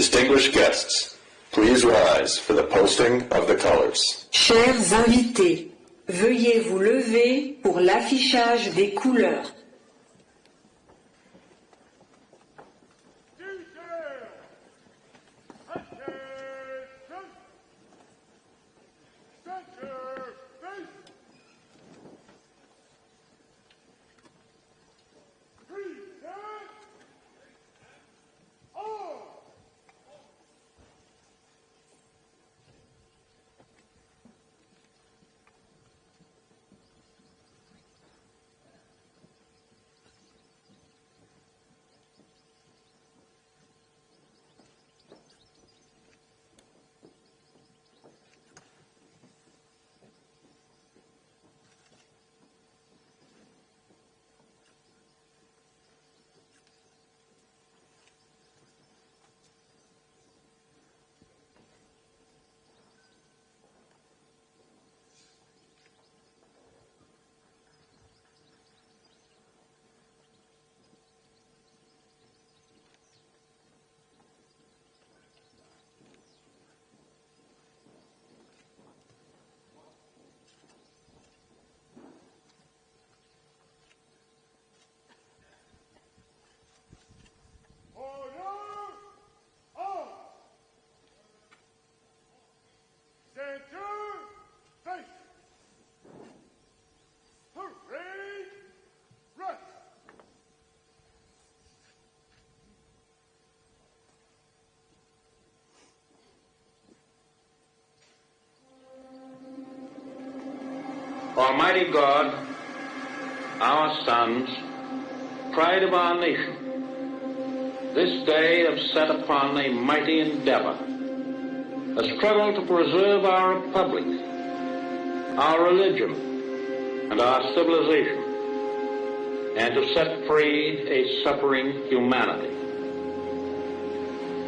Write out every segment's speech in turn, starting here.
Distinguished guests, please rise for the posting of the colors. Chers invités, veuillez vous lever pour l'affichage des couleurs. Almighty God, our sons, pride of our nation, this day have set upon a mighty endeavor, a struggle to preserve our republic, our religion, and our civilization, and to set free a suffering humanity.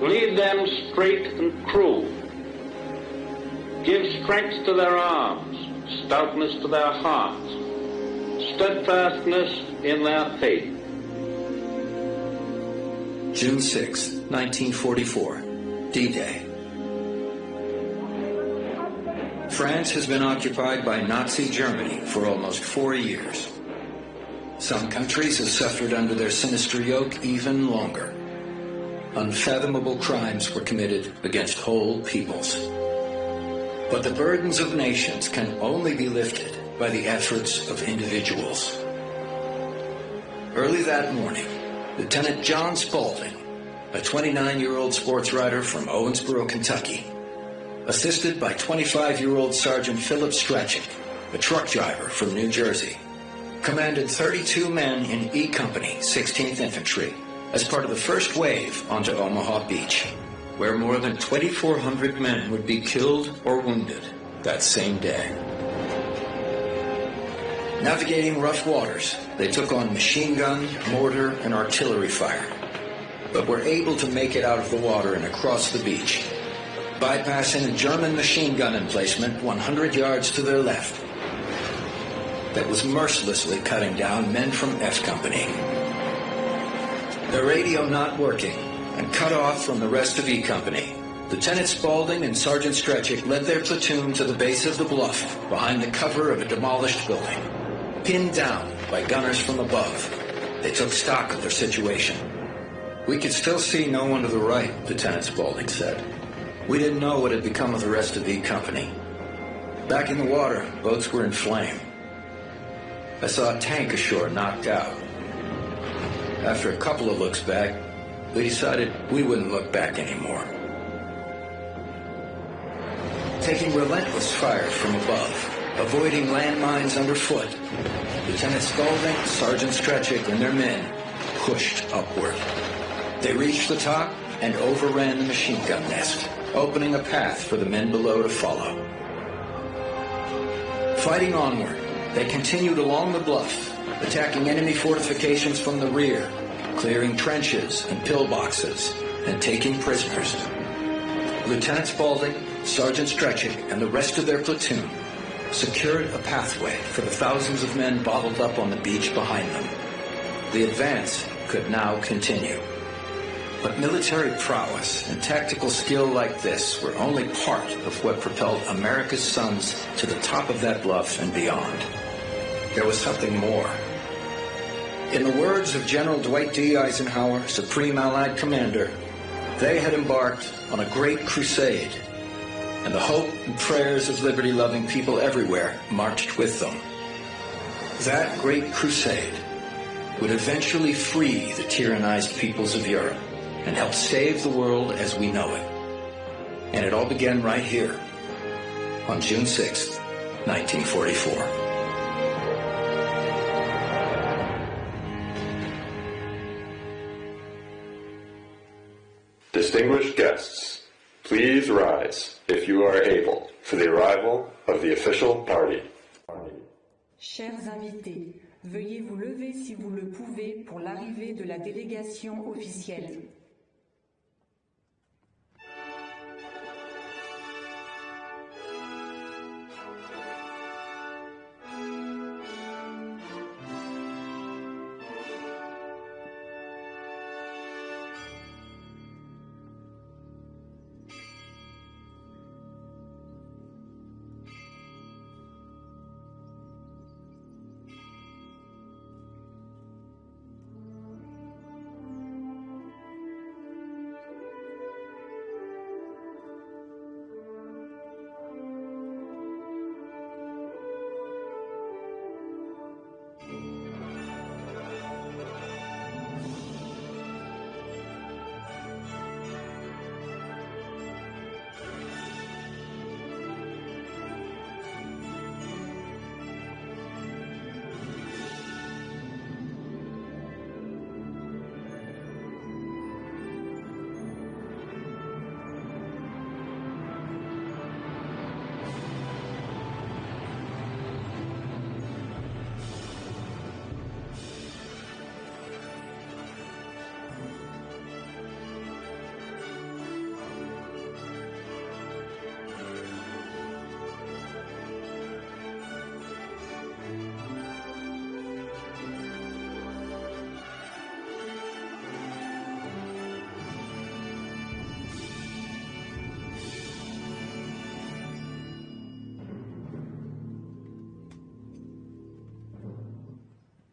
Lead them straight and true. Give strength to their arms, stoutness to their hearts, steadfastness in their faith. June 6, 1944, D-Day. France has been occupied by Nazi Germany for almost 4 years. Some countries have suffered under their sinister yoke even longer. Unfathomable crimes were committed against whole peoples. But the burdens of nations can only be lifted by the efforts of individuals. Early that morning, Lieutenant John Spaulding, a 29-year-old sports writer from Owensboro, Kentucky, assisted by 25-year-old Sergeant Philip Strachik, a truck driver from New Jersey, commanded 32 men in E Company, 16th Infantry, as part of the first wave onto Omaha Beach, where more than 2,400 men would be killed or wounded that same day. Navigating rough waters, they took on machine gun, mortar, and artillery fire, but were able to make it out of the water and across the beach, bypassing a German machine gun emplacement 100 yards to their left that was mercilessly cutting down men from F Company. Their radio not working and cut off from the rest of E Company, Lieutenant Spaulding and Sergeant Strachik led their platoon to the base of the bluff behind the cover of a demolished building. Pinned down by gunners from above, they took stock of their situation. We could still see no one to the right, Lieutenant Spaulding said. We didn't know what had become of the rest of E Company. Back in the water, boats were in flame. I saw a tank ashore knocked out. After a couple of looks back, we decided we wouldn't look back anymore. Taking relentless fire from above, avoiding landmines underfoot, Lieutenant Spaulding, Sergeant Strachik, and their men pushed upward. They reached the top and overran the machine gun nest, opening a path for the men below to follow. Fighting onward, they continued along the bluff, attacking enemy fortifications from the rear, clearing trenches and pillboxes, and taking prisoners. Lieutenant Spaulding, Sergeant Strachik, and the rest of their platoon secured a pathway for the thousands of men bottled up on the beach behind them. The advance could now continue. But military prowess and tactical skill like this were only part of what propelled America's sons to the top of that bluff and beyond. There was something more. In the words of General Dwight D. Eisenhower, Supreme Allied Commander, they had embarked on a great crusade, and the hope and prayers of liberty-loving people everywhere marched with them. That great crusade would eventually free the tyrannized peoples of Europe and help save the world as we know it. And it all began right here on June 6th, 1944. Distinguished guests, please rise, if you are able, for the arrival of the official party. Chers invités, veuillez vous lever si vous le pouvez pour l'arrivée de la délégation officielle.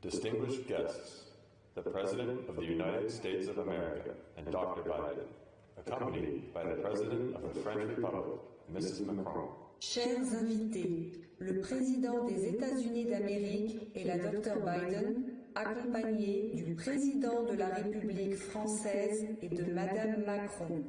Distinguished guests, the President of the United States of America and Dr. Biden, accompanied by the President of the French Republic, Mrs. Macron. Chers invités, le président des États-Unis d'Amérique et la Dr Biden, accompagnés du président de la République française et de Madame Macron.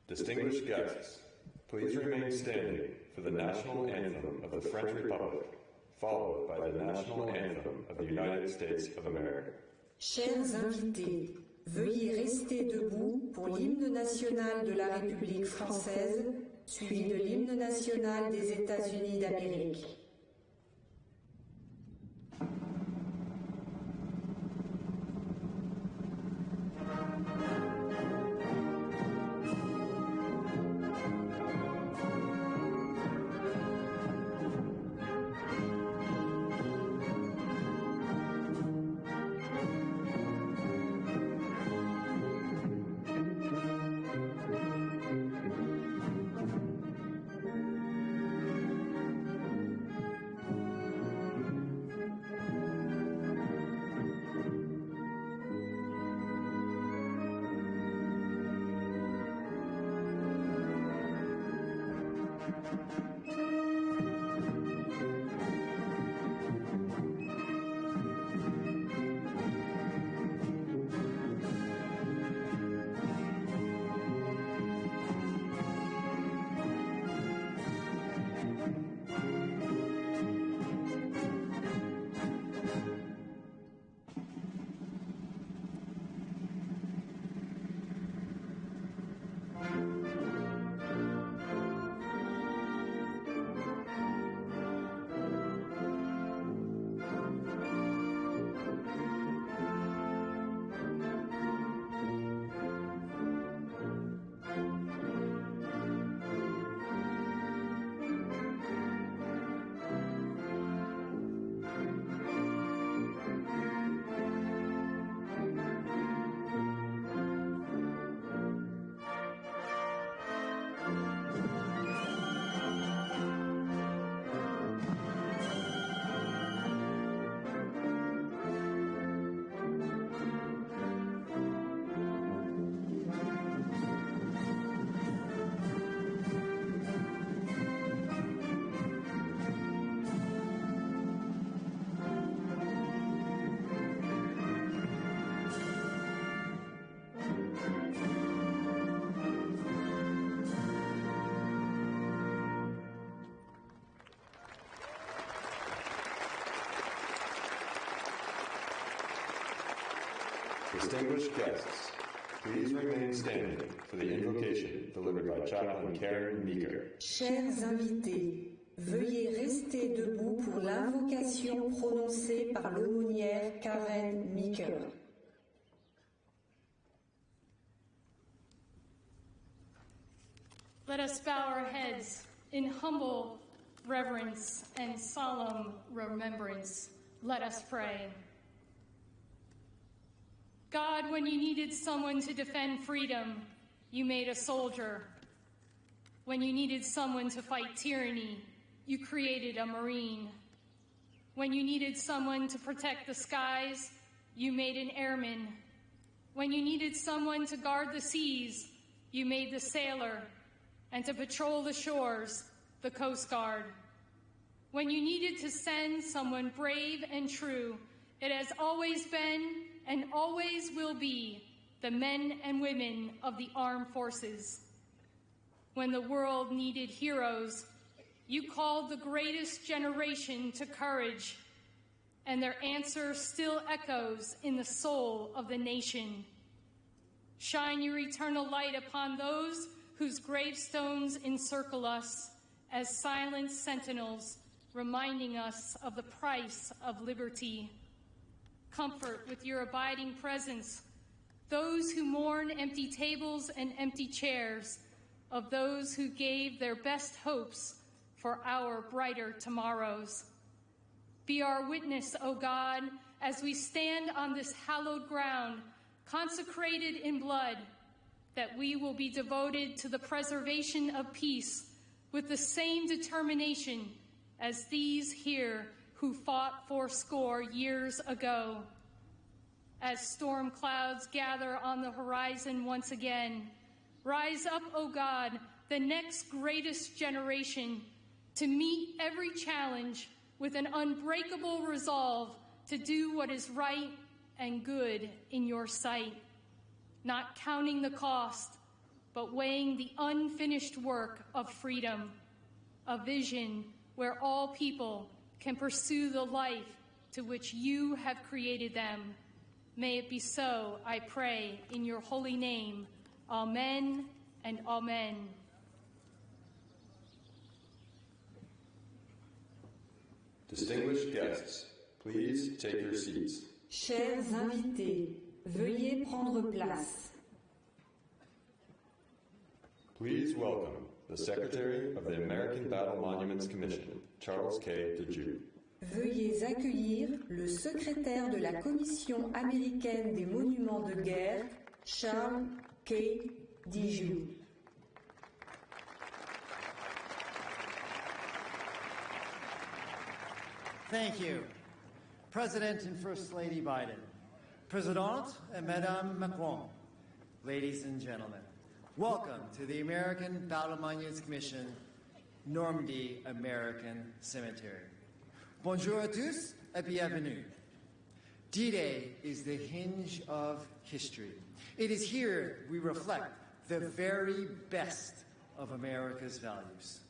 Distinguished guests, please remain standing for the national anthem of the French Republic, followed by the national anthem of the United States of America. Chers invités, veuillez rester debout pour l'hymne national de la République française, suivi de l'hymne national des États-Unis d'Amérique. Distinguished guests, please remain standing for the invocation delivered by Chaplain Karen Meeker. Chers invités, veuillez rester debout pour l'invocation prononcée par l'aumônière Karen Meeker. Let us bow our heads in humble reverence and solemn remembrance. Let us pray. God, when you needed someone to defend freedom, you made a soldier. When you needed someone to fight tyranny, you created a Marine. When you needed someone to protect the skies, you made an airman. When you needed someone to guard the seas, you made the sailor, and to patrol the shores, the Coast Guard. When you needed to send someone brave and true, it has always been and always will be the men and women of the armed forces. When the world needed heroes, you called the greatest generation to courage, and their answer still echoes in the soul of the nation. Shine your eternal light upon those whose gravestones encircle us as silent sentinels, reminding us of the price of liberty. Comfort with your abiding presence those who mourn empty tables and empty chairs, of those who gave their best hopes for our brighter tomorrows. Be our witness, O God, as we stand on this hallowed ground, consecrated in blood, that we will be devoted to the preservation of peace with the same determination as these here who fought fourscore years ago. As storm clouds gather on the horizon once again, rise up, O God, the next greatest generation, to meet every challenge with an unbreakable resolve to do what is right and good in your sight, not counting the cost, but weighing the unfinished work of freedom, a vision where all people can pursue the life to which you have created them. May it be so, I pray, in your holy name. Amen and amen. Distinguished guests, please take your seats. Chers invités, veuillez prendre place. Please welcome the Secretary of the American Battle Monuments Commission, Charles K. DeJew. Veuillez accueillir le secrétaire de la Commission américaine des monuments de guerre, Charles K. DeJew. Thank you. President and First Lady Biden, President and Madame Macron, ladies and gentlemen, welcome to the American Battle Monuments Commission, Normandy American Cemetery. Bonjour à tous et bienvenue. D-Day is the hinge of history. It is here we reflect the very best of America's values.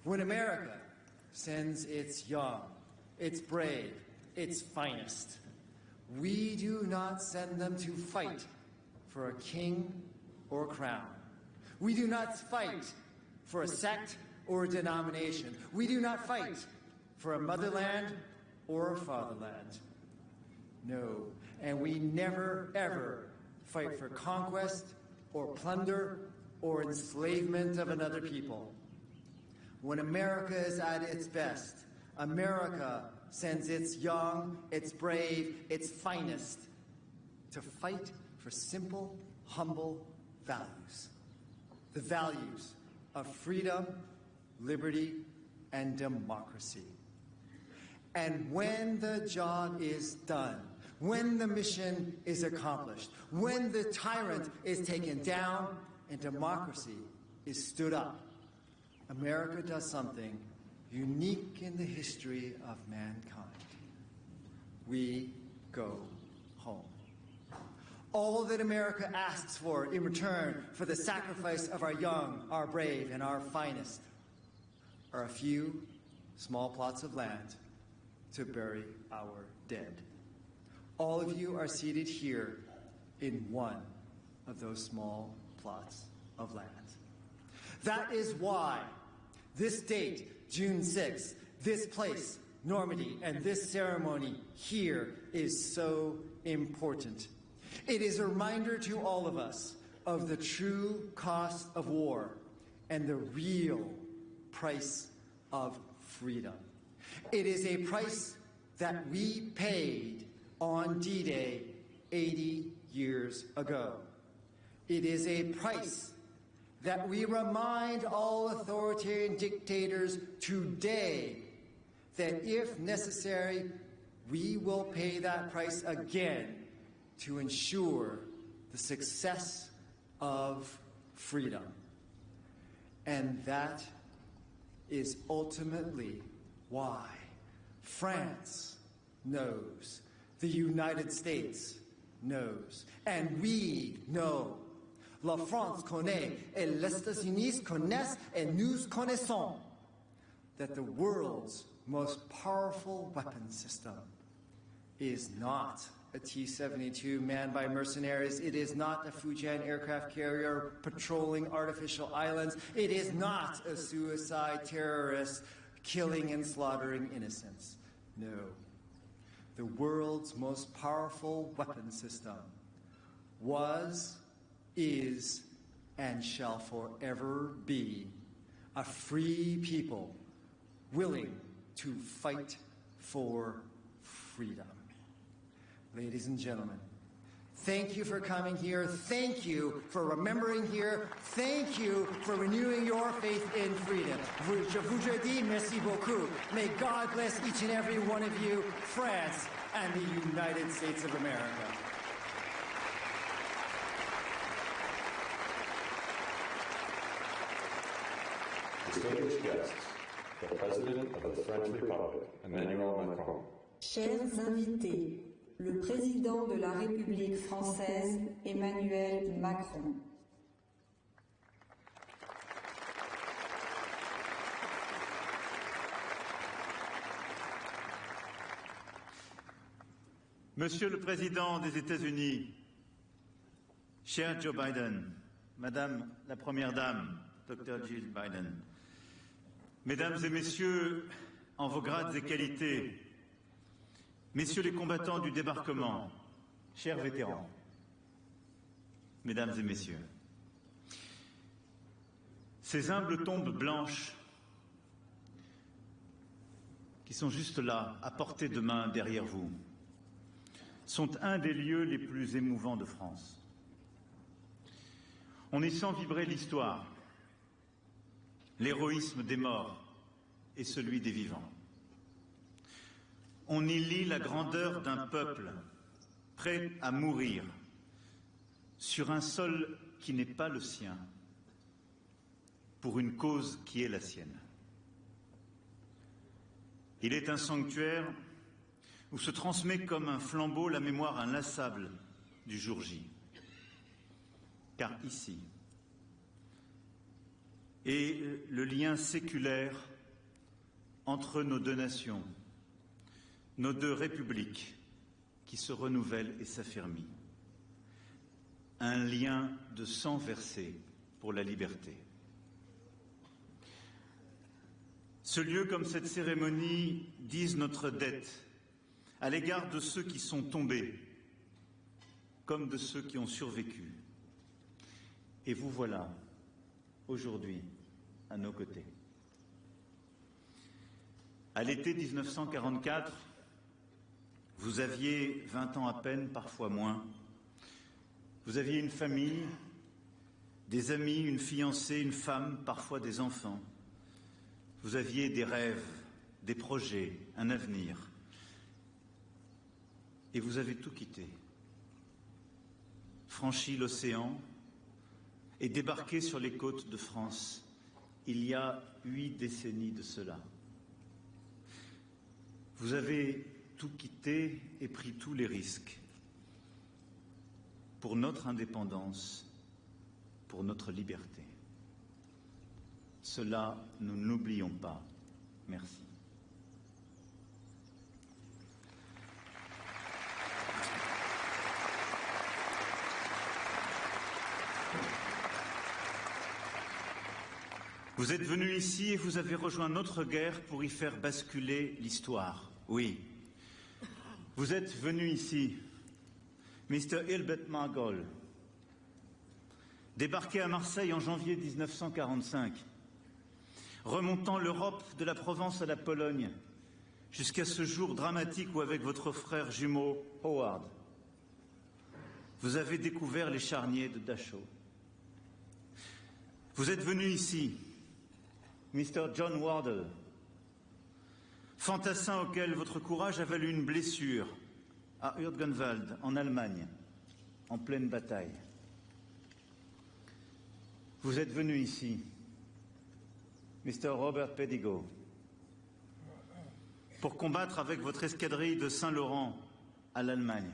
When America sends its young, its brave, its finest, we do not send them to fight for a king or a crown. We do not fight for a sect or a denomination. We do not fight for a motherland or a fatherland. No, and we never, ever fight for conquest or plunder or enslavement of another people. When America is at its best, America sends its young, its brave, its finest to fight for simple, humble values. The values of freedom, liberty, and democracy. And when the job is done, when the mission is accomplished, when the tyrant is taken down and democracy is stood up, America does something unique in the history of mankind. We go home. All that America asks for in return for the sacrifice of our young, our brave, and our finest are a few small plots of land to bury our dead. All of you are seated here in one of those small plots of land. That is why this date, June 6th, this place, Normandy, and this ceremony here is so important. It is a reminder to all of us of the true cost of war and the real price of freedom. It is a price that we paid on D-Day 80 years ago. It is a price that we remind all authoritarian dictators today that if necessary, we will pay that price again to ensure the success of freedom. And that is ultimately why France knows, the United States knows, and we know. La France connaît, et les États-Unis connaissent, et nous connaissons that the world's most powerful weapon system is not a T-72 manned by mercenaries. It is not a Fujian aircraft carrier patrolling artificial islands. It is not a suicide terrorist killing and slaughtering innocents. No. The world's most powerful weapon system was, is, and shall forever be a free people willing to fight for freedom. Ladies and gentlemen, thank you for coming here. Thank you for remembering here. Thank you for renewing your faith in freedom. Je vous dis merci beaucoup. May God bless each and every one of you, France and the United States of America. Distinguished guests, the President of the French Republic, Emmanuel Macron. Chers invités, le président de la République française, Emmanuel Macron. Monsieur le Président des États-Unis, cher Joe Biden, Madame la Première Dame, Dr. Jill Biden, Mesdames et Messieurs, en vos grades et qualités, Messieurs les combattants du débarquement, chers vétérans, Mesdames et Messieurs, ces humbles tombes blanches qui sont juste là, à portée de main derrière vous, sont un des lieux les plus émouvants de France. On y sent vibrer l'histoire, l'héroïsme des morts et celui des vivants. On y lit la grandeur d'un peuple prêt à mourir sur un sol qui n'est pas le sien, pour une cause qui est la sienne. Il est un sanctuaire où se transmet comme un flambeau la mémoire inlassable du jour J. Car ici est le lien séculaire entre nos deux nations, nos deux républiques qui se renouvellent et s'affermissent. Un lien de sang versé pour la liberté. Ce lieu comme cette cérémonie disent notre dette à l'égard de ceux qui sont tombés, comme de ceux qui ont survécu. Et vous voilà, aujourd'hui, à nos côtés. À l'été 1944, vous aviez 20 ans à peine, parfois moins. Vous aviez une famille, des amis, une fiancée, une femme, parfois des enfants. Vous aviez des rêves, des projets, un avenir. Et vous avez tout quitté, franchi l'océan et débarqué sur les côtes de France il y a 8 décennies de cela. Vous avez tout quitté et pris tous les risques pour notre indépendance, pour notre liberté. Cela, nous ne l'oublions pas. Merci. Vous êtes venus ici et vous avez rejoint notre guerre pour y faire basculer l'histoire. Oui. Vous êtes venus ici, Mr. Hilbert Margol, débarqué à Marseille en janvier 1945, remontant l'Europe de la Provence à la Pologne, jusqu'à ce jour dramatique où, avec votre frère jumeau Howard, vous avez découvert les charniers de Dachau. Vous êtes venu ici, Mr. John Wardle, fantassin auquel votre courage a valu une blessure à Hürtgenwald, en Allemagne, en pleine bataille. Vous êtes venu ici, Mr. Robert Pedigo, pour combattre avec votre escadrille de Saint-Laurent à l'Allemagne.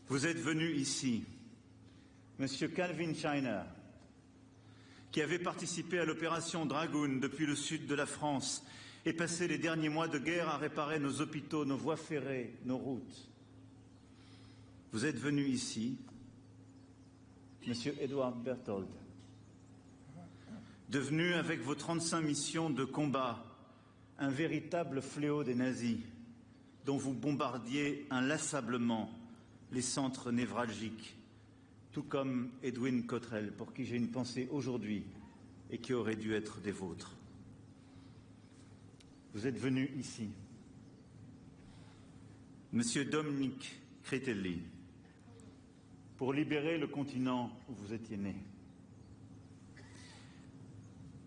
Vous êtes venu ici, Monsieur Calvin Scheiner, qui avait participé à l'opération Dragoon depuis le sud de la France et passé les derniers mois de guerre à réparer nos hôpitaux, nos voies ferrées, nos routes. Vous êtes venu ici, Monsieur Edward Berthold, devenu avec vos 35 missions de combat un véritable fléau des nazis, dont vous bombardiez inlassablement les centres névralgiques, tout comme Edwin Cottrell, pour qui j'ai une pensée aujourd'hui et qui aurait dû être des vôtres. Vous êtes venu ici, Monsieur Dominic Cretelli, pour libérer le continent où vous étiez né.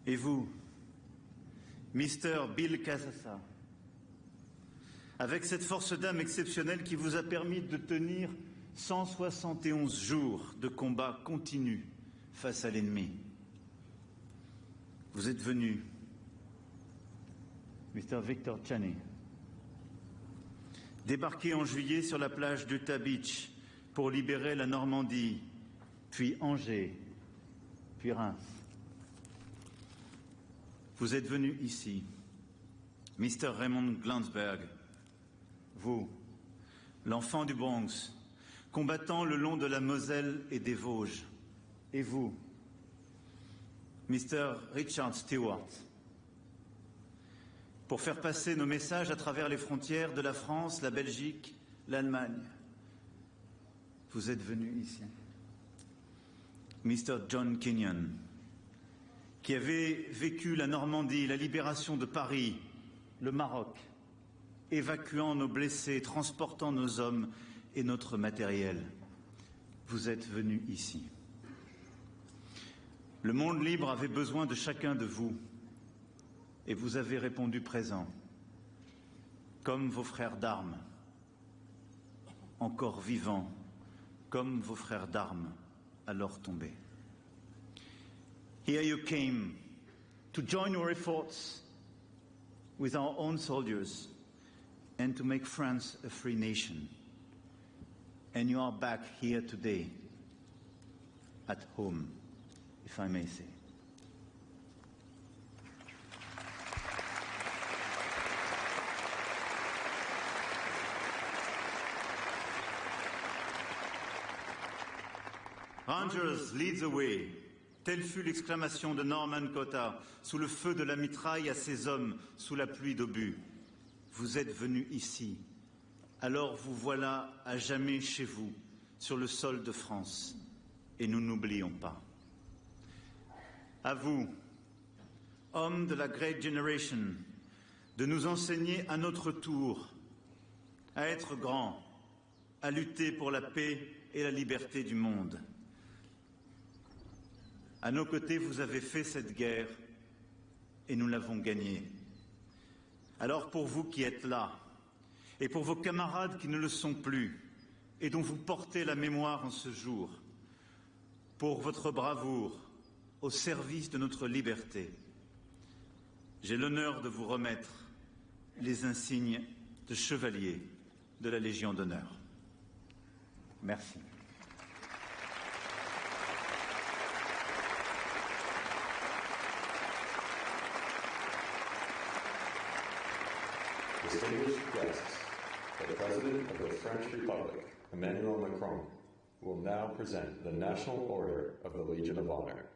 Et vous, Mr. Bill Casassa, avec cette force d'âme exceptionnelle qui vous a permis de tenir 171 jours de combat continu face à l'ennemi. Vous êtes venu, Mr. Victor Chaney, débarqué en juillet sur la plage d'Utah Beach pour libérer la Normandie, puis Angers, puis Reims. Vous êtes venu ici, Mr. Raymond Glansberg, vous, l'enfant du Bronx, combattant le long de la Moselle et des Vosges, et vous, Mr. Richard Stewart, pour faire passer nos messages à travers les frontières de la France, la Belgique, l'Allemagne. Vous êtes venu ici, Mr. John Kenyon, qui avait vécu la Normandie, la libération de Paris, le Maroc, évacuant nos blessés, transportant nos hommes et notre matériel. Vous êtes venus ici. Le monde libre avait besoin de chacun de vous, et vous avez répondu présent, comme vos frères d'armes, encore vivants, comme vos frères d'armes, alors tombés. Here you came to join your efforts with our own soldiers and to make France a free nation. And you are back here today, at home, if I may say. Rangers, lead the way. Telle fut l'exclamation de Norman Cotta, sous le feu de la mitraille à ses hommes, sous la pluie d'obus. Vous êtes venus ici, alors vous voilà à jamais chez vous, sur le sol de France, et nous n'oublions pas. À vous, hommes de la Great Generation, de nous enseigner à notre tour à être grands, à lutter pour la paix et la liberté du monde. À nos côtés, vous avez fait cette guerre et nous l'avons gagnée. Alors pour vous qui êtes là, et pour vos camarades qui ne le sont plus, et dont vous portez la mémoire en ce jour, pour votre bravoure au service de notre liberté, j'ai l'honneur de vous remettre les insignes de chevalier de la Légion d'honneur. Merci. Distinguished guests, the President of the French Republic, Emmanuel Macron, will now present the National Order of the Legion of Honor.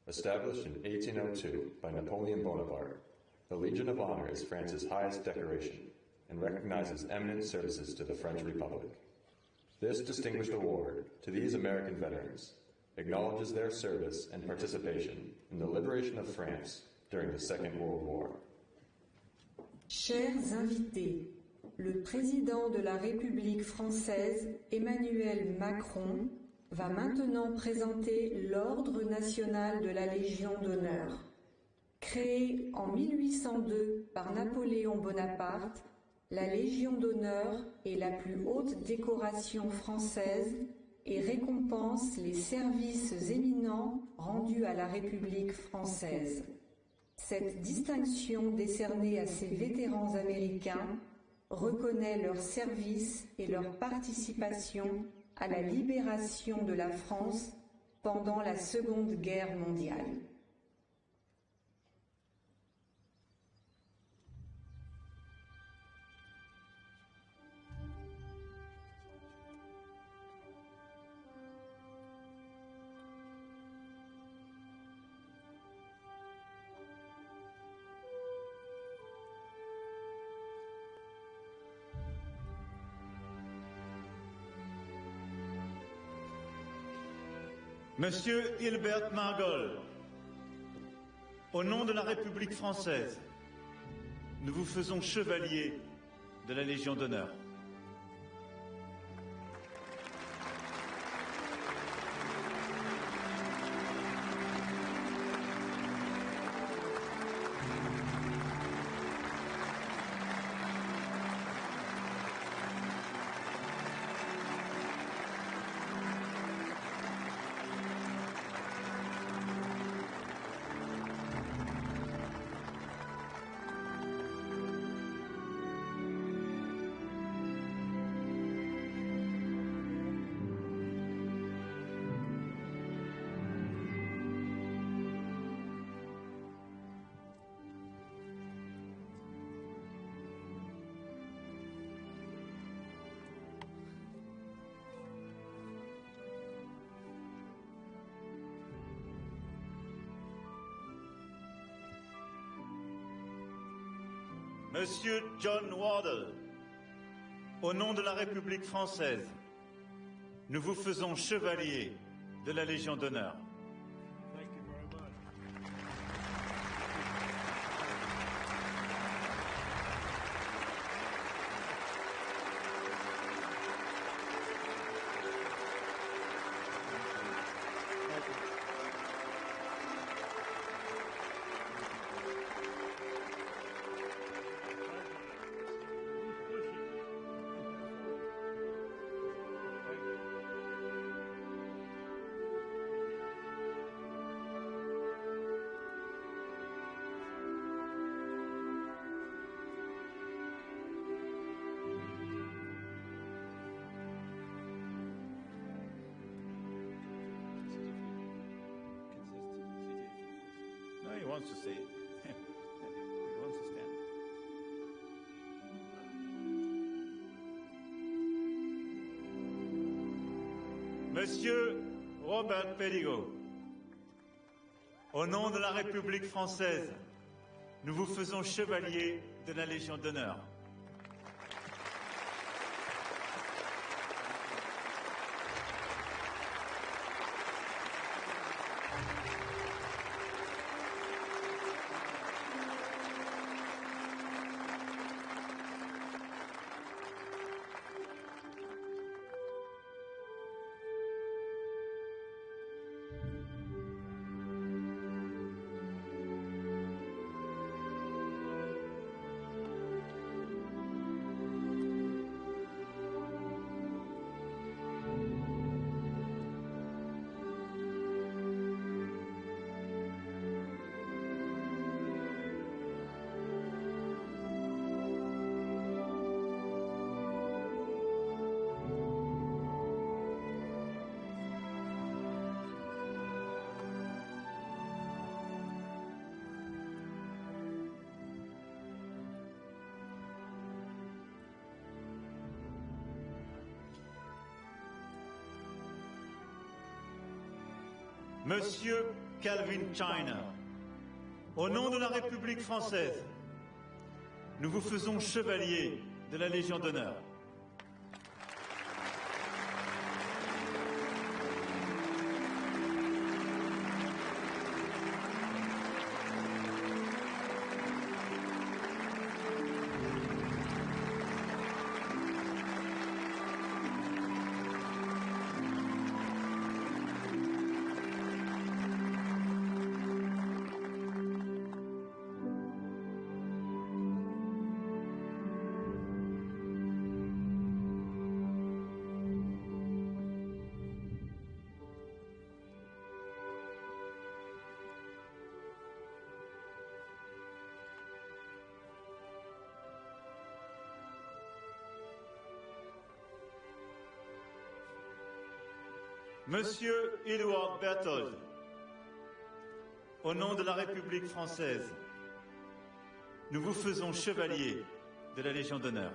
Established in 1802 by Napoleon Bonaparte, the Legion of Honor is France's highest decoration and recognizes eminent services to the French Republic. This distinguished award to these American veterans acknowledges their service and participation in the liberation of France during the Second World War. Chers invités, le président de la République française, Emmanuel Macron, va maintenant présenter l'Ordre national de la Légion d'honneur. Créée en 1802 par Napoléon Bonaparte, la Légion d'honneur est la plus haute décoration française et récompense les services éminents rendus à la République française. Cette distinction décernée à ces vétérans américains reconnaît leur service et leur participation à la libération de la France pendant la Seconde Guerre mondiale. Monsieur Hilbert Margol, au nom de la République française, nous vous faisons chevalier de la Légion d'honneur. Monsieur John Wardle, au nom de la République française, nous vous faisons chevalier de la Légion d'honneur. He wants to say it. He wants to stand. Monsieur Robert Pelligot, au nom de la République française, nous vous faisons chevalier de la Légion d'honneur. Monsieur Calvin China, au nom de la République française, nous vous faisons chevalier de la Légion d'honneur. Monsieur Edward Berthold, au nom de la République française, nous vous faisons chevalier de la Légion d'honneur.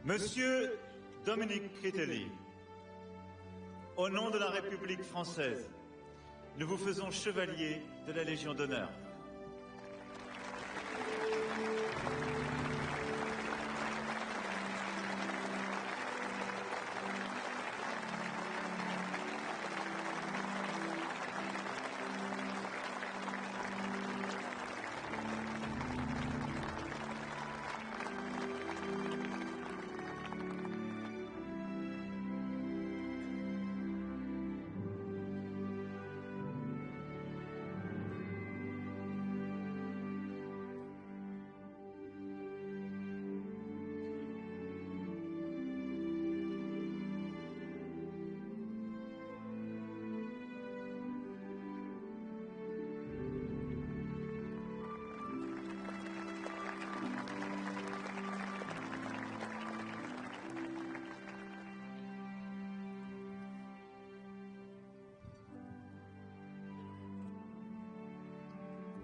Monsieur Dominique Critelli, au nom de la République française, nous vous faisons chevalier de la Légion d'honneur.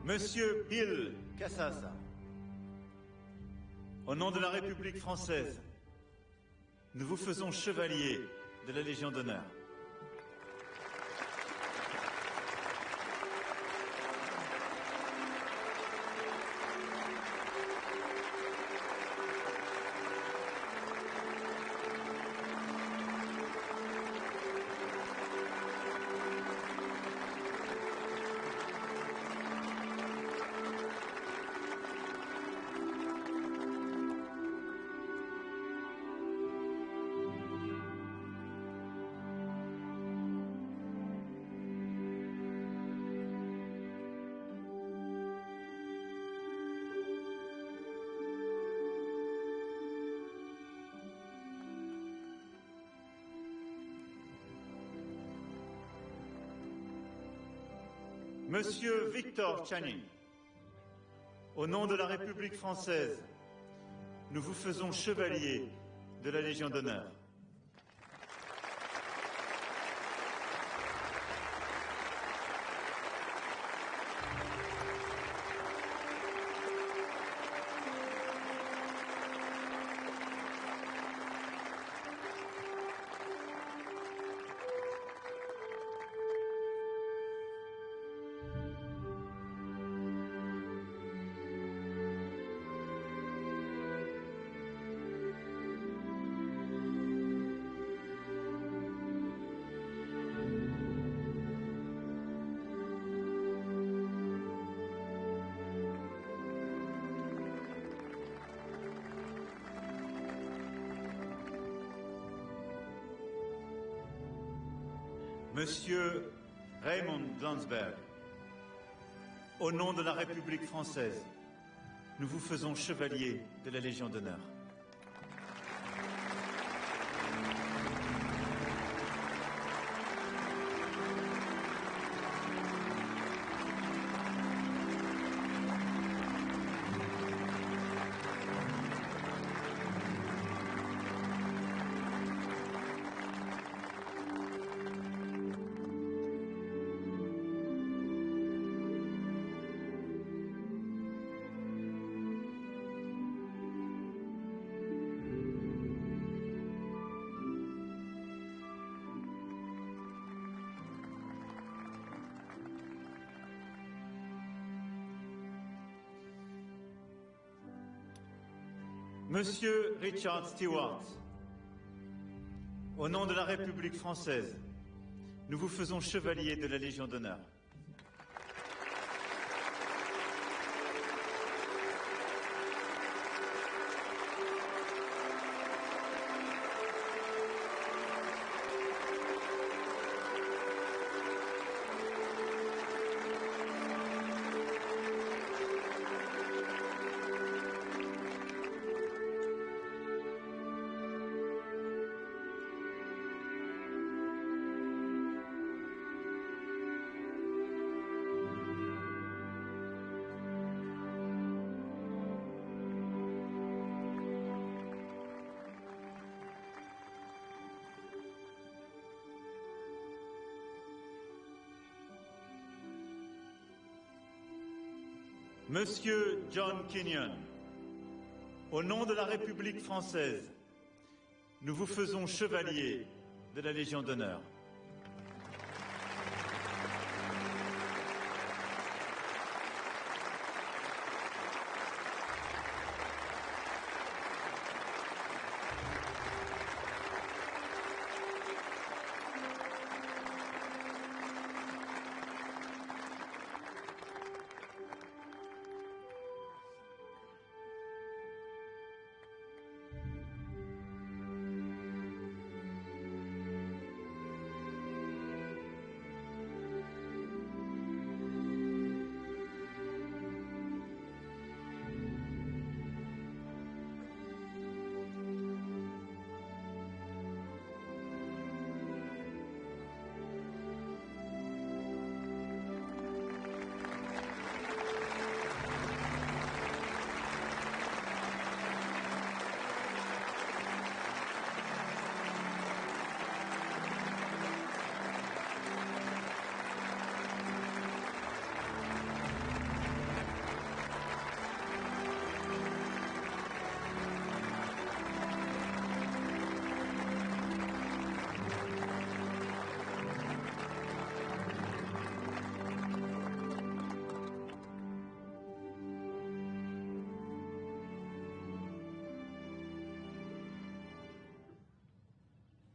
Monsieur Bill Cassasa, au nom de la République française, nous vous faisons chevalier de la Légion d'honneur. Monsieur Victor Channing, au nom de la République française, nous vous faisons chevalier de la Légion d'honneur. Monsieur Raymond Glanzberg, au nom de la République française, nous vous faisons chevalier de la Légion d'honneur. Monsieur Richard Stewart, au nom de la République française, nous vous faisons chevalier de la Légion d'honneur. Monsieur John Kenyon, au nom de la République française, nous vous faisons chevalier de la Légion d'honneur.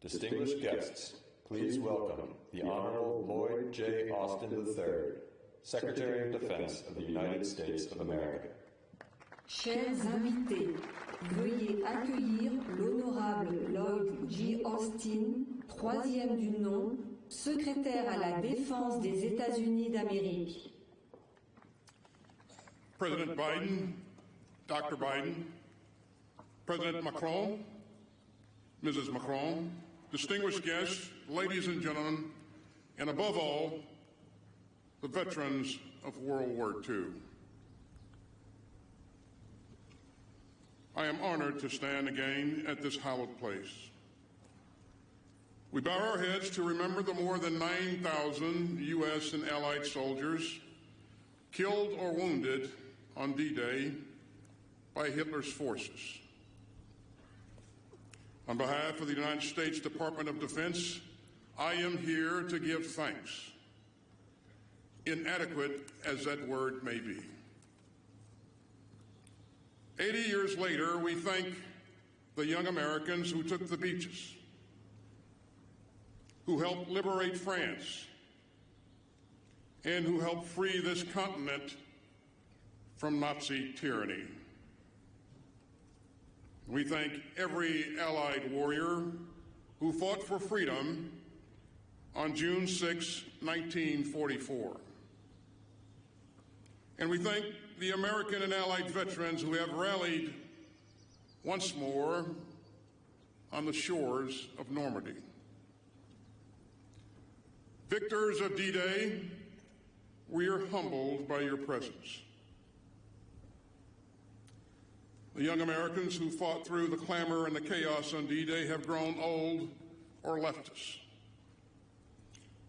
Distinguished guests, please welcome the Honorable Lloyd J. Austin III, Secretary of Defense of the United States of America. Chers invités, veuillez accueillir l'honorable Lloyd J. Austin, troisième du nom, secrétaire à la Défense des États-Unis d'Amérique. President Biden, Dr. Biden, President Macron, Mrs. Macron, distinguished guests, ladies and gentlemen, and above all, the veterans of World War II. I am honored to stand again at this hallowed place. We bow our heads to remember the more than 9,000 U.S. and Allied soldiers killed or wounded on D-Day by Hitler's forces. On behalf of the United States Department of Defense, I am here to give thanks, inadequate as that word may be. 80 years later, we thank the young Americans who took the beaches, who helped liberate France, and who helped free this continent from Nazi tyranny. We thank every Allied warrior who fought for freedom on June 6, 1944. And we thank the American and Allied veterans who have rallied once more on the shores of Normandy. Victors of D-Day, we are humbled by your presence. The young Americans who fought through the clamor and the chaos on D-Day have grown old or left us.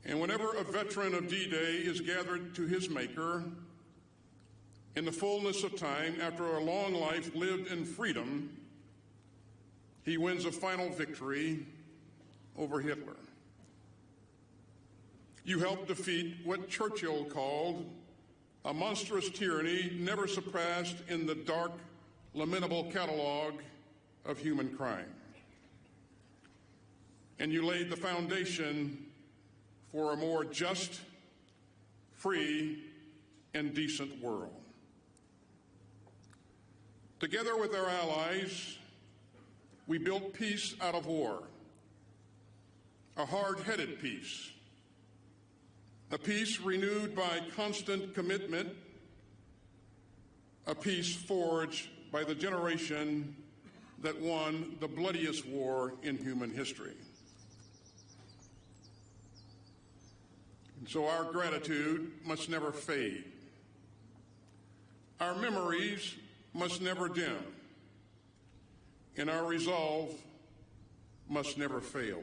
And whenever a veteran of D-Day is gathered to his maker, in the fullness of time, after a long life lived in freedom, he wins a final victory over Hitler. You helped defeat what Churchill called a monstrous tyranny never surpassed in the dark, lamentable catalog of human crime. And you laid the foundation for a more just, free, and decent world. Together with our allies, we built peace out of war, a hard-headed peace, a peace renewed by constant commitment, a peace forged by the generation that won the bloodiest war in human history. And so our gratitude must never fade. Our memories must never dim, and our resolve must never fail.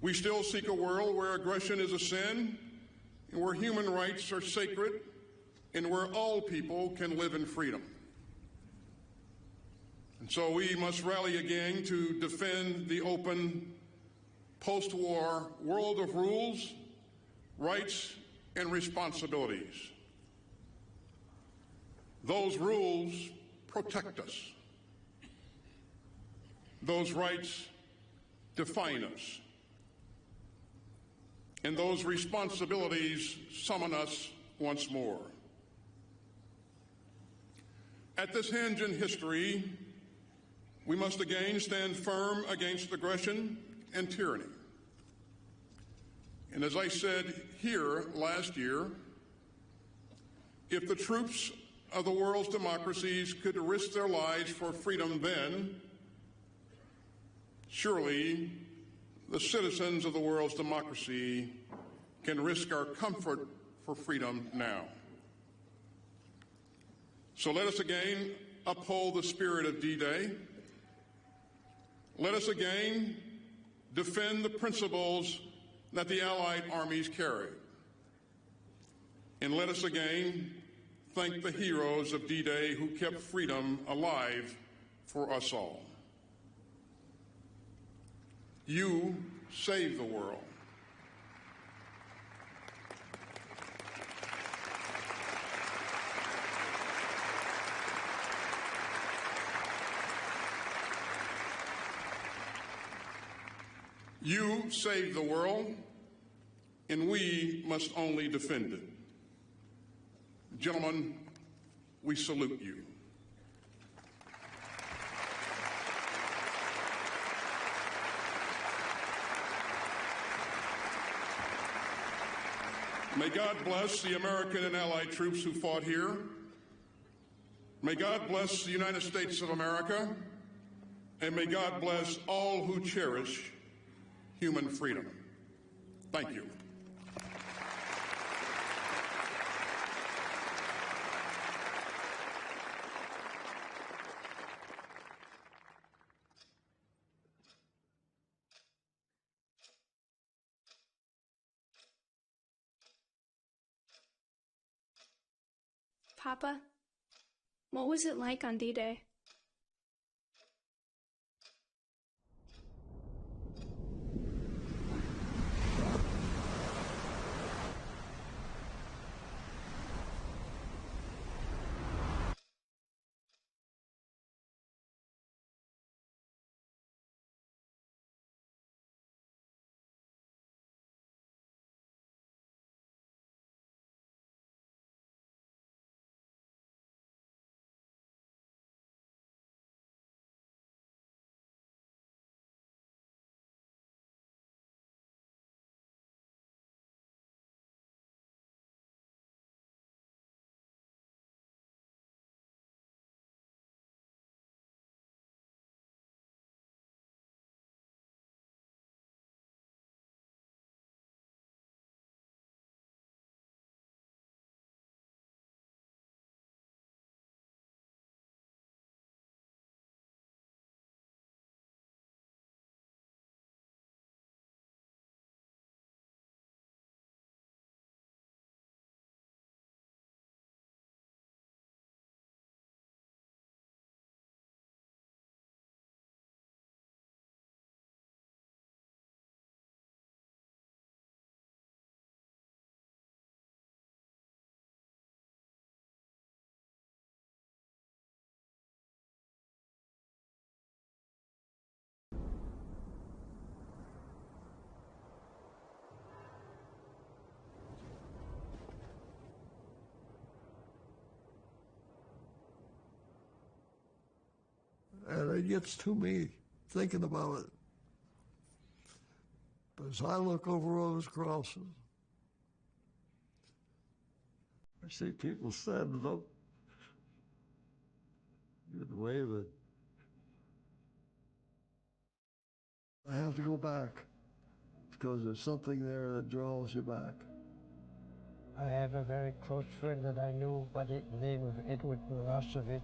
We still seek a world where aggression is a sin, and where human rights are sacred, and where all people can live in freedom. And so we must rally again to defend the open, post-war world of rules, rights, and responsibilities. Those rules protect us. Those rights define us. And those responsibilities summon us once more. At this hinge in history, we must again stand firm against aggression and tyranny. And as I said here last year, if the troops of the world's democracies could risk their lives for freedom then, surely the citizens of the world's democracy can risk our comfort for freedom now. So let us again uphold the spirit of D-Day. Let us again defend the principles that the Allied armies carried. And let us again thank the heroes of D-Day who kept freedom alive for us all. You saved the world. You saved the world, and we must only defend it. Gentlemen, we salute you. May God bless the American and Allied troops who fought here. May God bless the United States of America, and may God bless all who cherish human freedom. Thank you. Papa, what was it like on D-Day? and it gets to me thinking about it. But as I look over those crosses, I see people standing up and waving. I have to go back because there's something there that draws you back. I have a very close friend that I knew by the name of Edward Milosevic.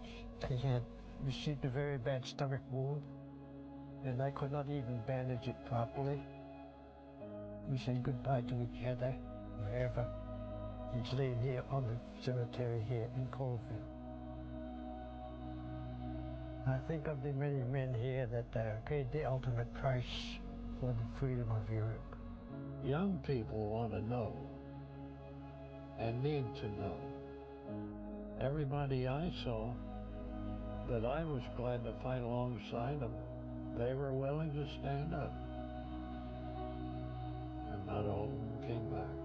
He had received a very bad stomach wound, and I could not even bandage it properly. We said goodbye to each other wherever. He's laying here on the cemetery here in Colville. I think of the many men here that paid the ultimate price for the freedom of Europe. Young people want to know and need to know. Everybody I saw that I was glad to fight alongside them, they were willing to stand up. And not all of them came back.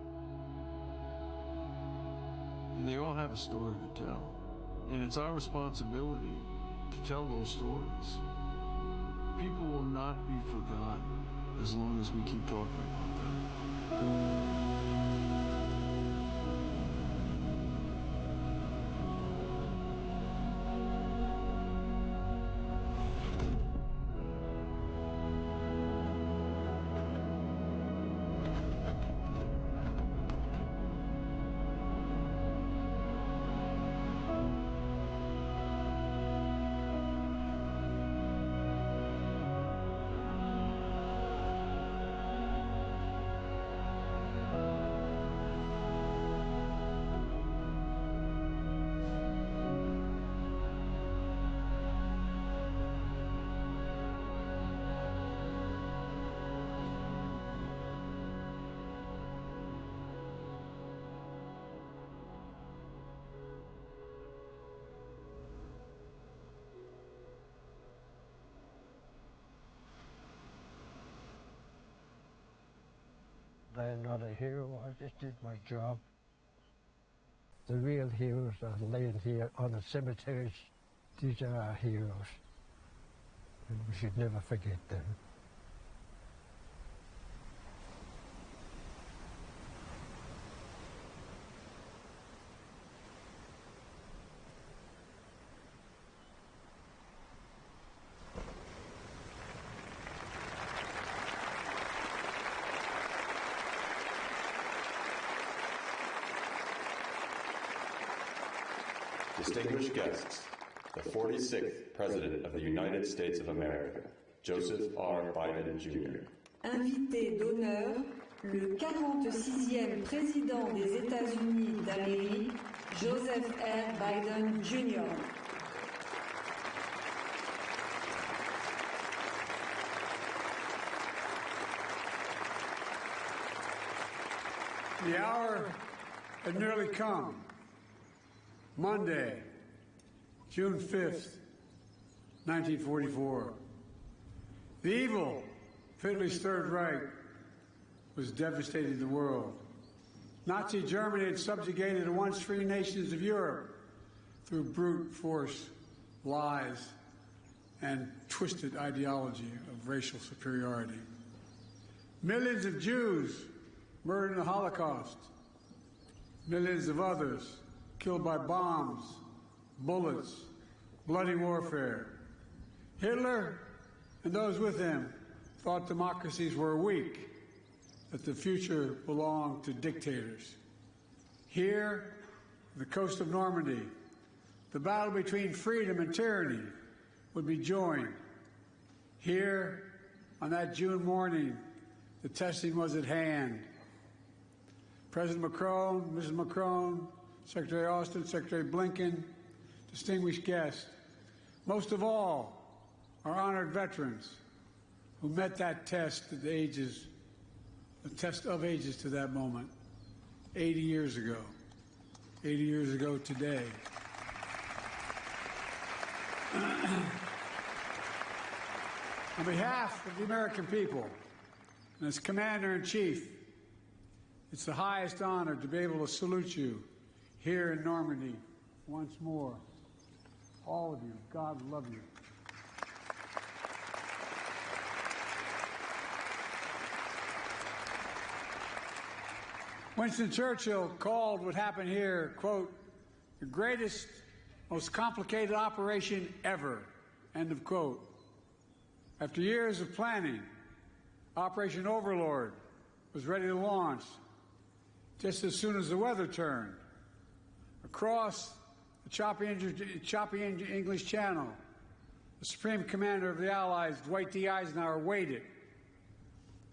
And they all have a story to tell. And it's our responsibility to tell those stories. People will not be forgotten as long as we keep talking about them. I am not a hero, I just did my job. The real heroes are laying here on the cemeteries. These are our heroes, and we should never forget them. Distinguished guests, the 46th President of the United States of America, Joseph R. Biden, Jr. Invité d'honneur, le 46e Président des États-Unis d'Amérique, Joseph R. Biden, Jr. The hour had nearly come. Monday, June 5th, 1944. The evil of Hitler's Third Reich was devastating the world. Nazi Germany had subjugated the once free nations of Europe through brute force, lies, and twisted ideology of racial superiority. Millions of Jews murdered in the Holocaust. Millions of others killed by bombs, bullets, bloody warfare. Hitler and those with him thought democracies were weak, that the future belonged to dictators. Here, on the coast of Normandy, the battle between freedom and tyranny would be joined. Here, on that June morning, the testing was at hand. President Macron, Mrs. Macron, Secretary Austin, Secretary Blinken, distinguished guests, most of all, our honored veterans who met that test at the ages, the test of ages to that moment, 80 years ago today. On behalf of the American people and as Commander-in-Chief, it's the highest honor to be able to salute you here in Normandy once more. All of you, God love you. Winston Churchill called what happened here, quote, the greatest, most complicated operation ever, end of quote. After years of planning, Operation Overlord was ready to launch just as soon as the weather turned. Across the choppy English Channel, the Supreme Commander of the Allies, Dwight D. Eisenhower, waited.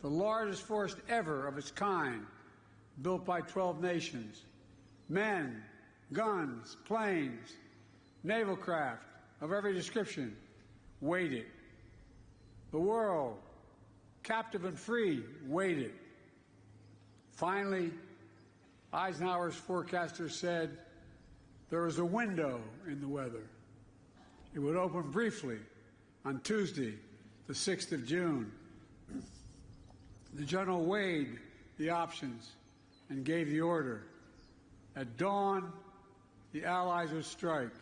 The largest force ever of its kind, built by 12 nations. Men, guns, planes, naval craft of every description waited. The world, captive and free, waited. Finally, Eisenhower's forecaster said there was a window in the weather. It would open briefly on Tuesday, the 6th of June. The general weighed the options and gave the order. At dawn, the Allies would strike.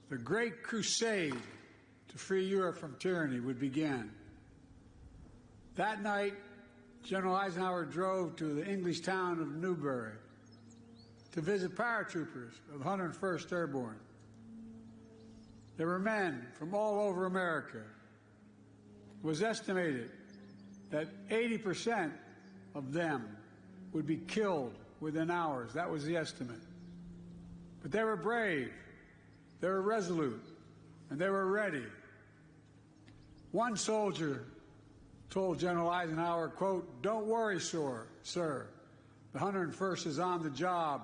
The great crusade to free Europe from tyranny would begin. That night, General Eisenhower drove to the English town of Newbury to visit paratroopers of the 101st Airborne. There were men from all over America. It was estimated that 80% of them would be killed within hours. That was the estimate. But they were brave, they were resolute, and they were ready. One soldier told General Eisenhower, quote, "Don't worry, sir. The 101st is on the job.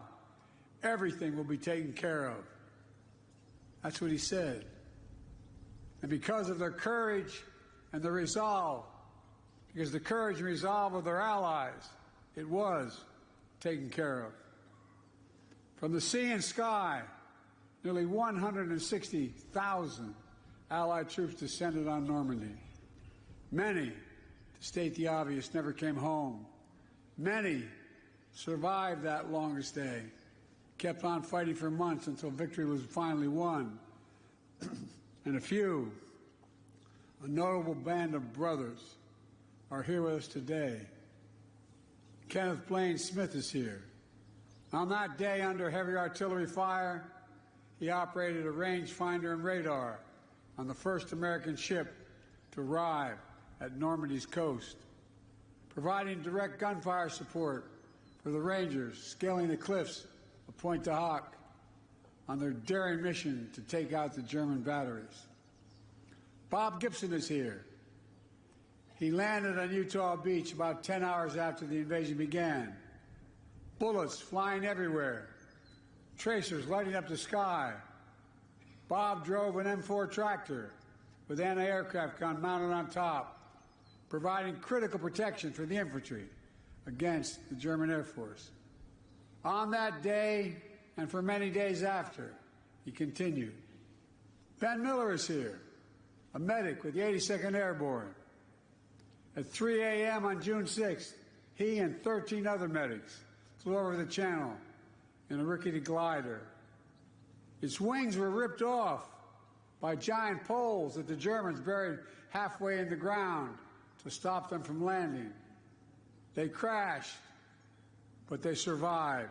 Everything will be taken care of." That's what he said. And because of their courage and their resolve, because the courage and resolve of their allies, it was taken care of. From the sea and sky, nearly 160,000 Allied troops descended on Normandy. Many, to state the obvious, never came home. Many survived that longest day, kept on fighting for months until victory was finally won. And a few, a notable band of brothers, are here with us today. Kenneth Blaine Smith is here. On that day, under heavy artillery fire, he operated a rangefinder and radar on the first American ship to arrive at Normandy's coast, providing direct gunfire support for the Rangers scaling the cliffs of Pointe du Hoc on their daring mission to take out the German batteries. Bob Gibson is here. He landed on Utah Beach about 10 hours after the invasion began. Bullets flying everywhere, tracers lighting up the sky. Bob drove an M4 tractor with anti-aircraft gun mounted on top, providing critical protection for the infantry against the German Air Force. On that day, and for many days after, he continued. Ben Miller is here, a medic with the 82nd Airborne. At 3 a.m. on June 6th, he and 13 other medics flew over the channel in a rickety glider. Its wings were ripped off by giant poles that the Germans buried halfway in the ground to stop them from landing. They crashed, but they survived.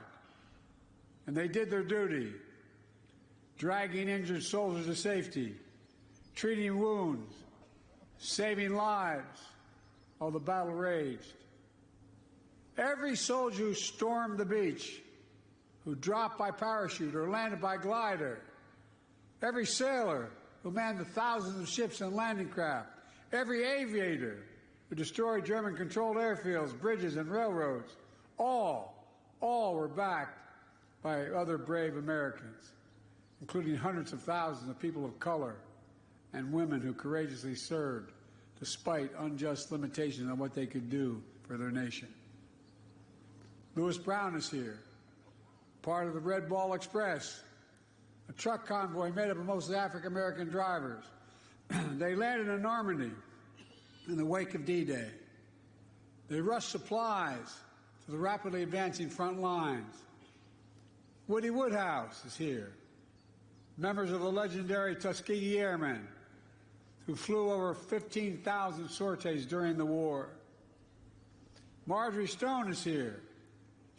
And they did their duty, dragging injured soldiers to safety, treating wounds, saving lives while the battle raged. Every soldier who stormed the beach, who dropped by parachute or landed by glider, every sailor who manned the thousands of ships and landing craft, every aviator who destroyed German-controlled airfields, bridges, and railroads, all were backed by other brave Americans, including hundreds of thousands of people of color and women who courageously served despite unjust limitations on what they could do for their nation. Lewis Brown is here, part of the Red Ball Express, a truck convoy made up of mostly African-American drivers. They landed in Normandy in the wake of D-Day. They rushed supplies to the rapidly advancing front lines. Woody Woodhouse is here, members of the legendary Tuskegee Airmen, who flew over 15,000 sorties during the war. Marjorie Stone is here,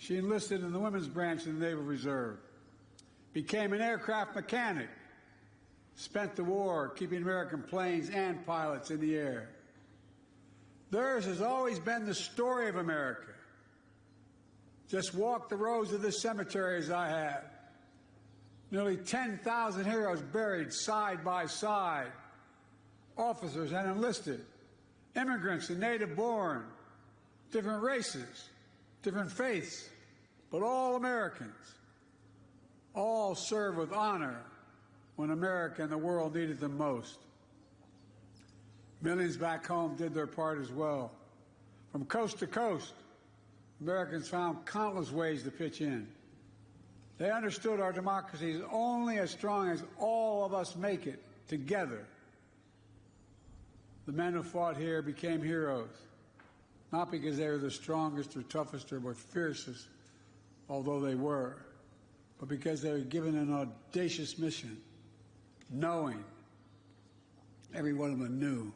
She enlisted in the women's branch of the Naval Reserve, became an aircraft mechanic, spent the war keeping American planes and pilots in the air. Theirs has always been the story of America. Just walk the rows of this cemetery as I have. Nearly 10,000 heroes buried side by side, officers and enlisted, immigrants and native-born, different races, different faiths, but all Americans. All served with honor when America and the world needed them most. Millions back home did their part as well. From coast to coast, Americans found countless ways to pitch in. They understood our democracy is only as strong as all of us make it together. The men who fought here became heroes, not because they were the strongest or toughest or most fiercest, although they were, but because they were given an audacious mission, knowing, every one of them knew,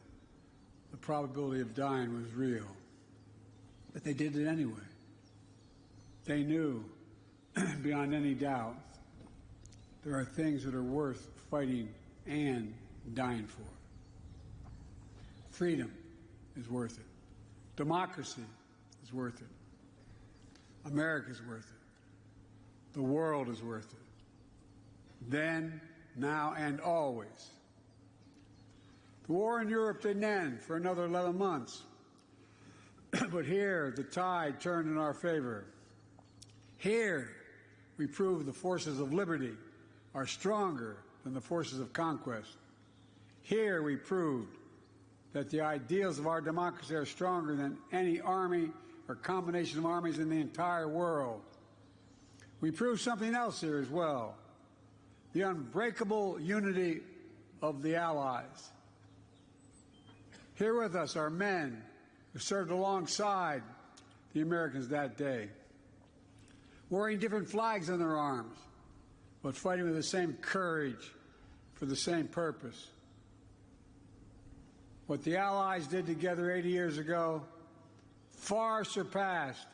the probability of dying was real. But they did it anyway. They knew, beyond any doubt, there are things that are worth fighting and dying for. Freedom is worth it. Democracy is worth it. America is worth it. The world is worth it. Then, now, and always. The war in Europe didn't end for another 11 months. But here, the tide turned in our favor. Here, we proved the forces of liberty are stronger than the forces of conquest. Here, we proved that the ideals of our democracy are stronger than any army or combination of armies in the entire world. We proved something else here as well, the unbreakable unity of the Allies. Here with us are men who served alongside the Americans that day, wearing different flags on their arms, but fighting with the same courage for the same purpose. What the Allies did together 80 years ago far surpassed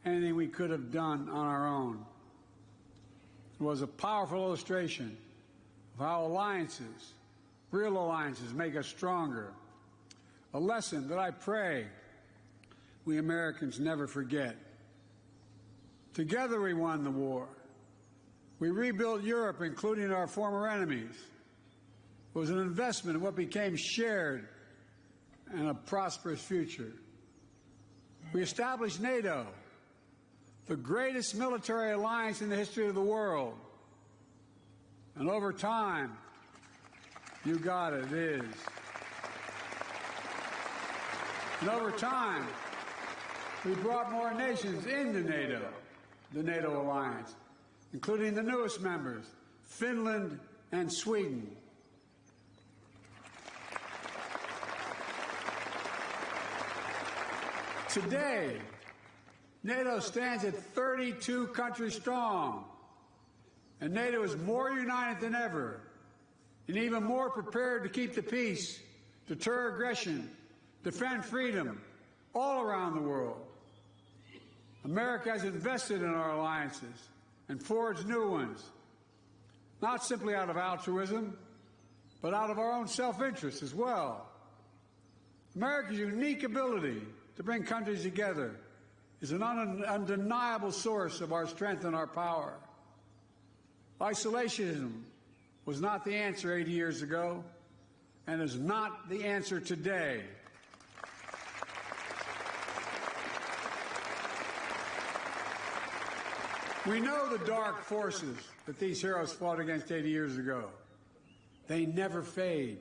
anything we could have done on our own. It was a powerful illustration of how alliances, real alliances, make us stronger. A lesson that I pray we Americans never forget. Together we won the war. We rebuilt Europe, including our former enemies. It was an investment in what became shared and a prosperous future. We established NATO, the greatest military alliance in the history of the world. And over time, you got it, it is. And over time, we brought more nations into NATO, the NATO alliance, including the newest members, Finland and Sweden. Today, NATO stands at 32 countries strong, and NATO is more united than ever, and even more prepared to keep the peace, deter aggression, defend freedom all around the world. America has invested in our alliances and forged new ones, not simply out of altruism, but out of our own self-interest as well. America's unique ability to bring countries together is an undeniable source of our strength and our power. Isolationism was not the answer 80 years ago, and is not the answer today. We know the dark forces that these heroes fought against 80 years ago. They never fade.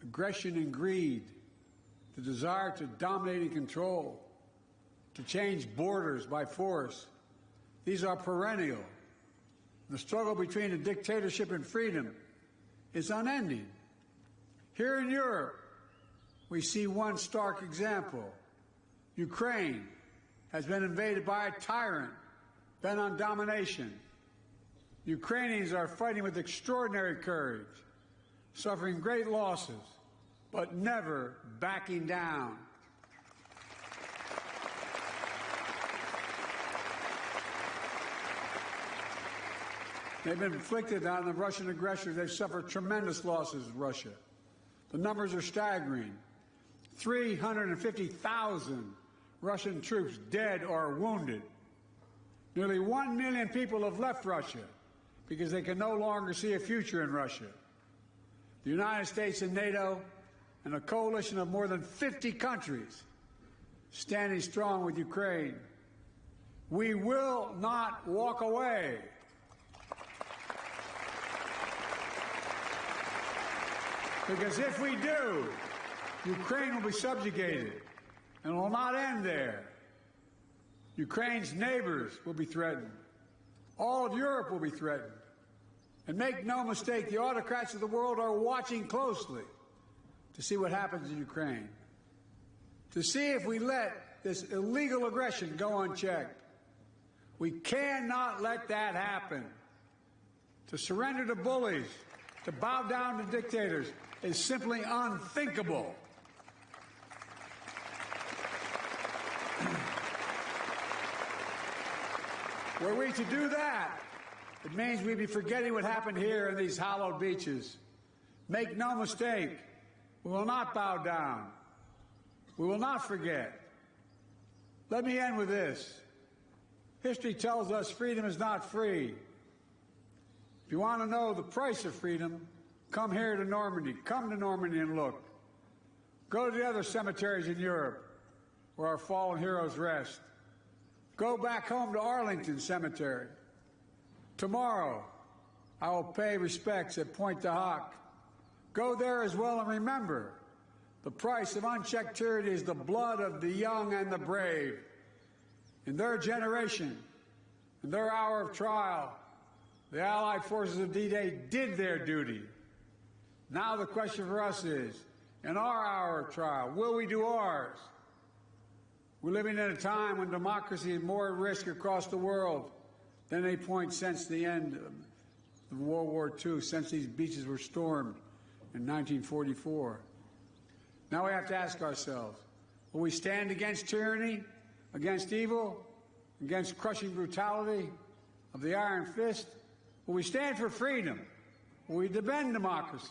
Aggression and greed, the desire to dominate and control, to change borders by force, these are perennial. The struggle between a dictatorship and freedom is unending. Here in Europe, we see one stark example. Ukraine has been invaded by a tyrant bent on domination. Ukrainians are fighting with extraordinary courage, suffering great losses, but never backing down. They've been inflicted on the Russian aggressors. They've suffered tremendous losses in Russia. The numbers are staggering. 350,000 Russian troops dead or wounded. Nearly 1 million people have left Russia because they can no longer see a future in Russia. The United States and NATO and a coalition of more than 50 countries standing strong with Ukraine. We will not walk away. Because if we do, Ukraine will be subjugated, and it will not end there. Ukraine's neighbors will be threatened. All of Europe will be threatened. And make no mistake, the autocrats of the world are watching closely to see what happens in Ukraine, to see if we let this illegal aggression go unchecked. We cannot let that happen. To surrender to bullies, to bow down to dictators, is simply unthinkable. Were we to do that, it means we'd be forgetting what happened here in these hallowed beaches. Make no mistake, we will not bow down. We will not forget. Let me end with this. History tells us freedom is not free. If you want to know the price of freedom, come here to Normandy. Come to Normandy and look. Go to the other cemeteries in Europe where our fallen heroes rest. Go back home to Arlington Cemetery. Tomorrow, I will pay respects at Pointe du Hoc. Go there as well and remember, the price of unchecked tyranny is the blood of the young and the brave. In their generation, in their hour of trial, the Allied forces of D-Day did their duty. Now the question for us is, in our hour of trial, will we do ours? We're living in a time when democracy is more at risk across the world than any point since the end of World War II, since these beaches were stormed in 1944. Now we have to ask ourselves, will we stand against tyranny, against evil, against crushing brutality of the iron fist? Will we stand for freedom? Will we defend democracy?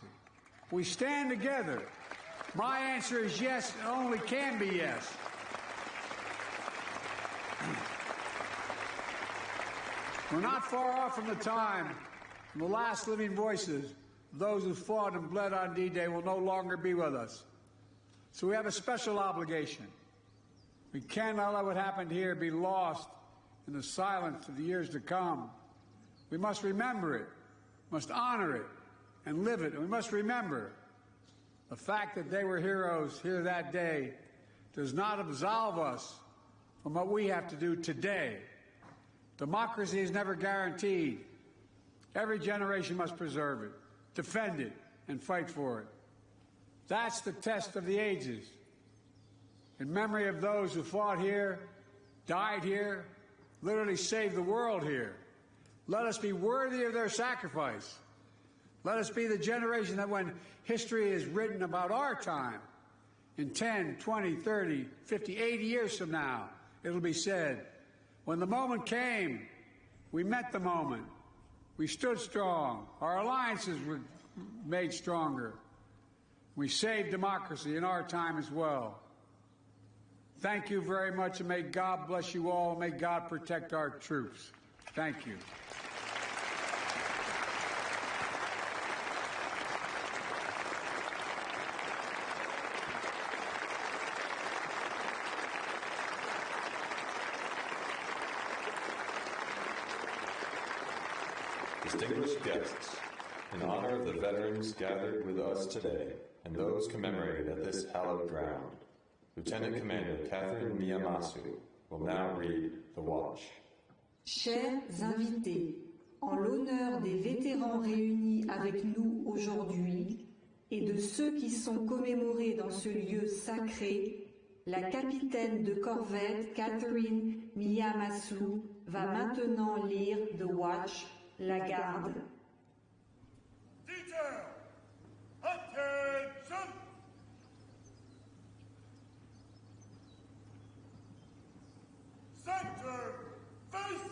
Will we stand together? My answer is yes, and only can be yes. We're not far off from the time when the last living voices of those who fought and bled on D-Day will no longer be with us. So we have a special obligation. We cannot let what happened here be lost in the silence of the years to come. We must remember it, must honor it, and live it. And we must remember the fact that they were heroes here that day does not absolve us from what we have to do today. Democracy is never guaranteed. Every generation must preserve it, defend it, and fight for it. That's the test of the ages. In memory of those who fought here, died here, literally saved the world here, let us be worthy of their sacrifice. Let us be the generation that when history is written about our time, in 10, 20, 30, 50, 80 years from now, it'll be said, when the moment came, we met the moment. We stood strong. Our alliances were made stronger. We saved democracy in our time as well. Thank you very much, and may God bless you all. May God protect our troops. Thank you. Distinguished guests, in honor of the veterans gathered with us today and those commemorated at this hallowed ground, Lieutenant Commander Catherine Miyamasu will now read the Watch. Chers invités, en l'honneur des vétérans réunis avec nous aujourd'hui et de ceux qui sont commémorés dans ce lieu sacré, la capitaine de corvette Catherine Miyamasu va maintenant lire The Watch, la garde. Detail! Attention! Center! Face!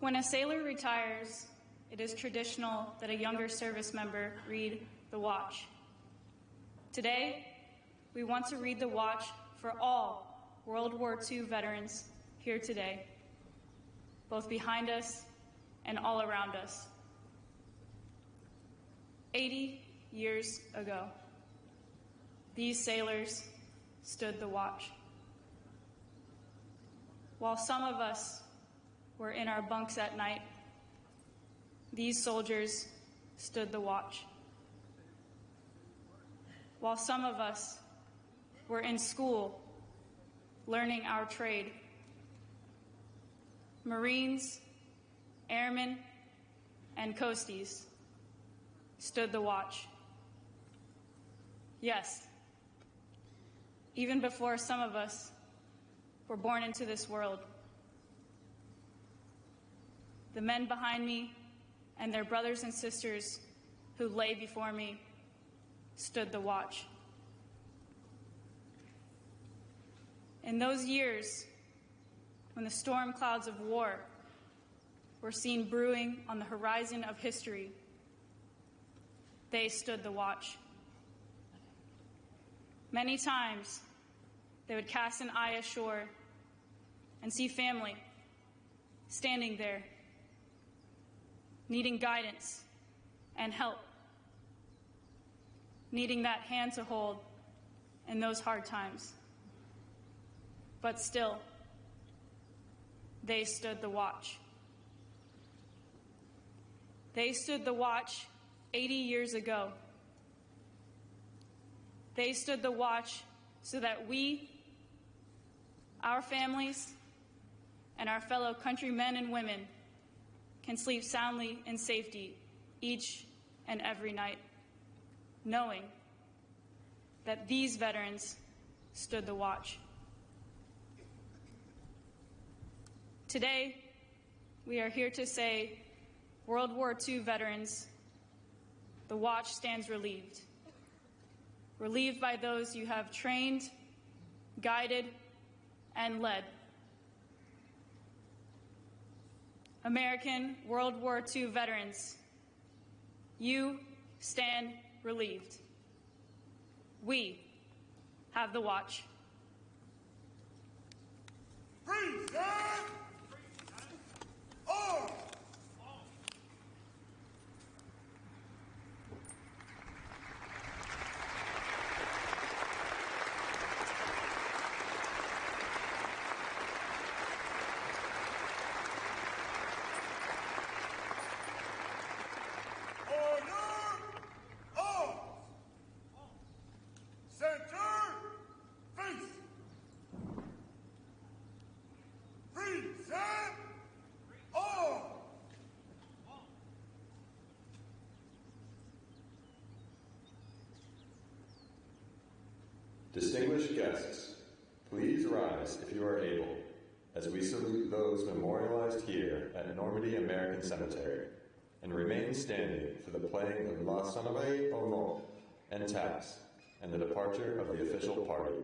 When a sailor retires, it is traditional that a younger service member read the watch. Today, we want to read the watch for all World War II veterans here today, both behind us and all around us. 80 years ago, these sailors stood the watch. While some of us were in our bunks at night, these soldiers stood the watch. While some of us were in school learning our trade, Marines, airmen, and coasties stood the watch. Yes, even before some of us were born into this world. The men behind me and their brothers and sisters who lay before me stood the watch. In those years, when the storm clouds of war were seen brewing on the horizon of history, they stood the watch. Many times, they would cast an eye ashore and see family standing there, needing guidance and help, needing that hand to hold in those hard times. But still, they stood the watch. They stood the watch 80 years ago. They stood the watch so that we, our families, and our fellow countrymen and women can sleep soundly in safety each and every night, knowing that these veterans stood the watch. Today, we are here to say, World War II veterans, the watch stands relieved. Relieved by those you have trained, guided, and led. American World War II veterans, you stand relieved. We have the watch. Freeze, sir! All! Distinguished guests, please rise if you are able, as we salute those memorialized here at Normandy American Cemetery, and remain standing for the playing of La Sonnerie au Mort and Taps, and the departure of the official party.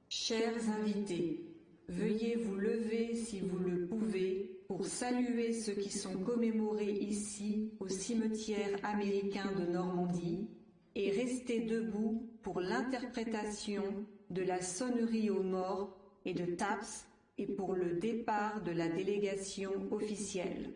Chers invités, veuillez vous lever si vous le pouvez pour saluer ceux qui sont commémorés ici au cimetière américain de Normandie et rester debout pour l'interprétation de la sonnerie aux morts et de Taps et pour le départ de la délégation officielle.